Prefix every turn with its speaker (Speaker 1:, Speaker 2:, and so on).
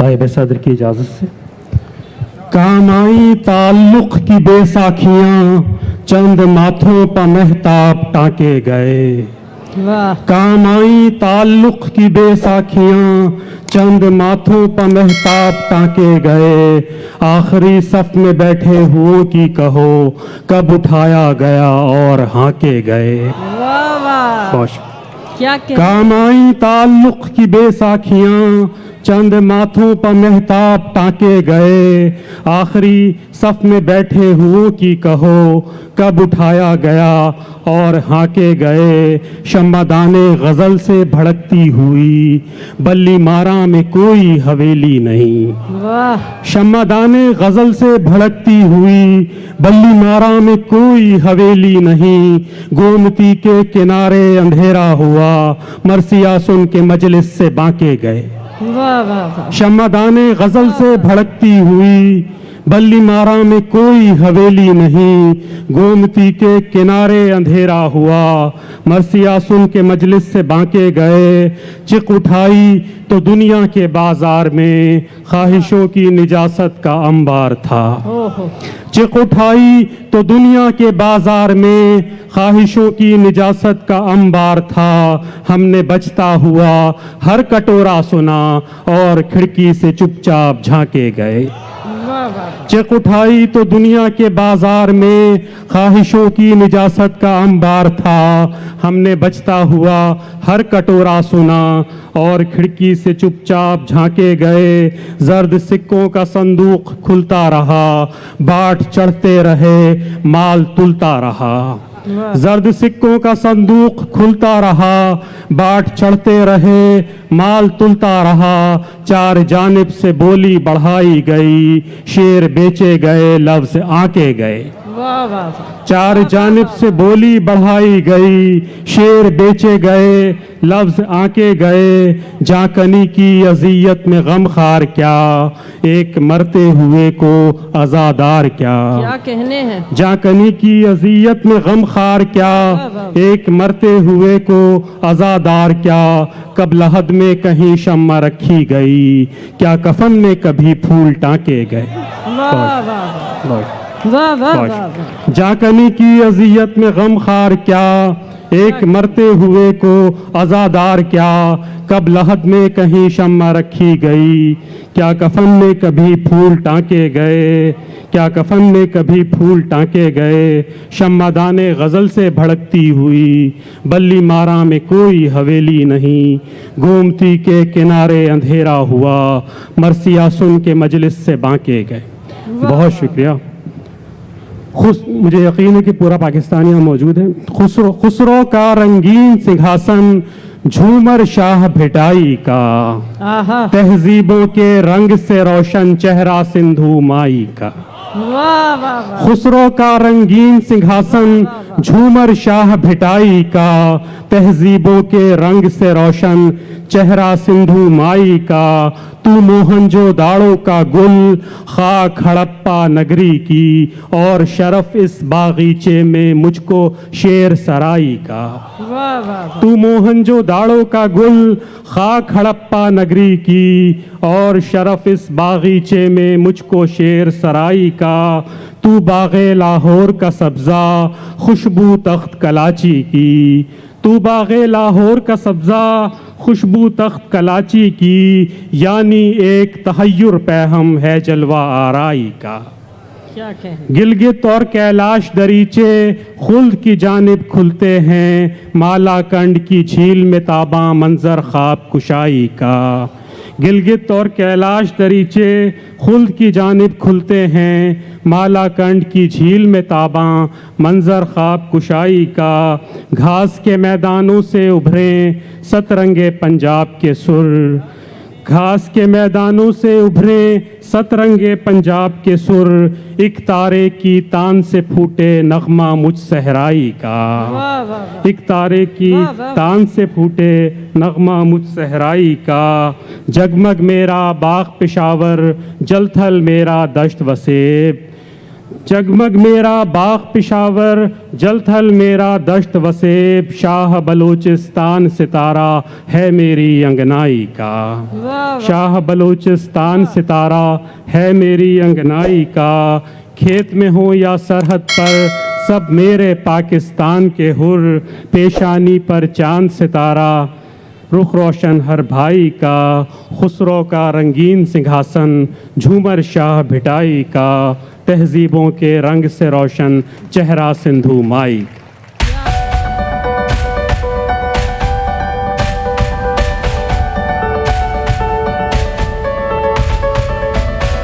Speaker 1: साहिब सदर की इजाज़त से। काम आई ताल्लुक़ की बेसाखियाँ, चंद माथों पर महताब टाँके गए। काम आई ताल्लुक़ की बेसाखियाँ, चंद माथों पर महताब टाँके गए। आखिरी सफ में बैठे हुओं की कहो, कब उठाया गया और हाँके गए।
Speaker 2: क्या
Speaker 1: काम आई ताल्लुक़ की बेसाखियाँ, चंद माथों पर महताब टाँके गए। आखिरी सफ में बैठे हुओं की कहो, कब उठाया गया और हाँके गए। शम्मादाने गज़ल से भड़कती हुई, बल्ली मारा में कोई हवेली नहीं। शम्मादाने गज़ल से भड़कती हुई, बल्ली मारा में कोई हवेली नहीं। गोमती के किनारे अंधेरा हुआ, मरसिया सुन के मजलिस से बांके गए। शम्मादाने गज़ल से भड़कती हुई, बल्ली मारा में कोई हवेली नहीं। गोमती के किनारे अंधेरा हुआ, मरसिया सुन के मजलिस से बांके गए। चिक उठाई तो दुनिया के बाजार में ख्वाहिशों की निजासत का अंबार था। चिक उठाई तो दुनिया के बाजार में ख्वाहिशों की निजासत का अंबार था। हमने बचता हुआ हर कटोरा सुना और खिड़की से चुपचाप झांके गए। चिक उठाई तो दुनिया के बाजार में ख्वाहिशों की निजासत का अंबार था। हमने बचता हुआ हर कटोरा सुना और खिड़की से चुपचाप झांके गए। जर्द सिक्कों का संदूक खुलता रहा, बाट चढ़ते रहे, माल तुलता रहा। जर्द सिक्कों का संदूक खुलता रहा, बाट चढ़ते रहे, माल तुलता रहा। चार जानिब से बोली बढ़ाई गई, शेर बेचे गए, लफ्ज़ आके गए। चार जानिब से बोली बढ़ाई गई, शेर बेचे गए, लफ्ज़ आके गए। जाकनी की अज़ियत में गम खार क्या, एक मरते हुए को अज़ादार क्या
Speaker 2: कहने हैं।
Speaker 1: जाकनी की अज़ियत में गम खार क्या, एक मरते हुए को अज़ादार क्या। कब लहद में कहीं शम्मा रखी गई, क्या कफन में कभी फूल टाँके गए। जाकनी की अज़ियत में गम खार क्या, एक मरते हुए को अज़ादार क्या। कब लहद में कहीं शम्मा रखी गई, क्या कफन में कभी फूल टाँके गए। क्या कफन में कभी फूल टाँके गए। शम्मादाने गज़ल से भड़कती हुई, बल्ली मारा में कोई हवेली नहीं। गोमती के किनारे अंधेरा हुआ, मरसिया सुन के मजलिस से बांके गए। बहुत शुक्रिया। मुझे यकीन है कि पूरा पाकिस्तान यहाँ मौजूद है। खुसरो का रंगीन सिंहासन, झूमर शाह भिटाई का, तहजीबों के रंग से रोशन चेहरा सिंधु माई का। खुसरो का रंगीन सिंहासन, झूमर शाह भिटाई का, तहजीबों के रंग से रोशन चेहरा सिंधु माई का। तू मोहनजोदाड़ो का गुल, खाक हड़प्पा नगरी की, और शरफ इस बागीचे में मुझको शेर सराई का। तू मोहनजोदाड़ो का गुल, खाक हड़प्पा नगरी की, और शरफ इस बागीचे में मुझको शेर सराई का। तू बाग़े लाहौर का सब्ज़ा, खुशबू तख्त कलाची की। तू बाग़े लाहौर का सब्ज़ा, खुशबू तख्त कलाची की, यानी एक तहय्युर पैहम है जलवा आराई का।
Speaker 2: क्या कहें।
Speaker 1: गिलगित और कैलाश दरीचे खुल्द की जानिब खुलते हैं, मालाकंड की झील में ताबा मंजर ख्वाब कुशाई का। गिलगित और कैलाश दरीचे खुल्द की जानिब खुलते हैं, मालाकंड की झील में ताबा मंजर ख्वाब कुशाई का। घास के मैदानों से उभरे सतरंगे पंजाब के सुर, घास के मैदानों से उभरे सतरंगे पंजाब के सुर। एक तारे की तान से फूटे नगमा मुझ सहराई का। एक तारे की तान से फूटे नगमा मुझ सहराई का। जगमग मेरा बाग पेशावर, जलथल मेरा दश्त वसेब, जगमग मेरा बाग पिशावर जल थल मेरा दश्त वसेब शाह बलूचिस्तान सितारा है मेरी अंगनाई का
Speaker 2: वाह वाह
Speaker 1: शाह बलूचिस्तान सितारा है मेरी अंगनाई का खेत में हो या सरहद पर सब मेरे पाकिस्तान के हुर पेशानी पर चांद सितारा रुख रोशन हर भाई का खुसरो का रंगीन सिंहासन झूमर शाह भिटाई का तहजीबों के रंग से रोशन चेहरा सिंधु माई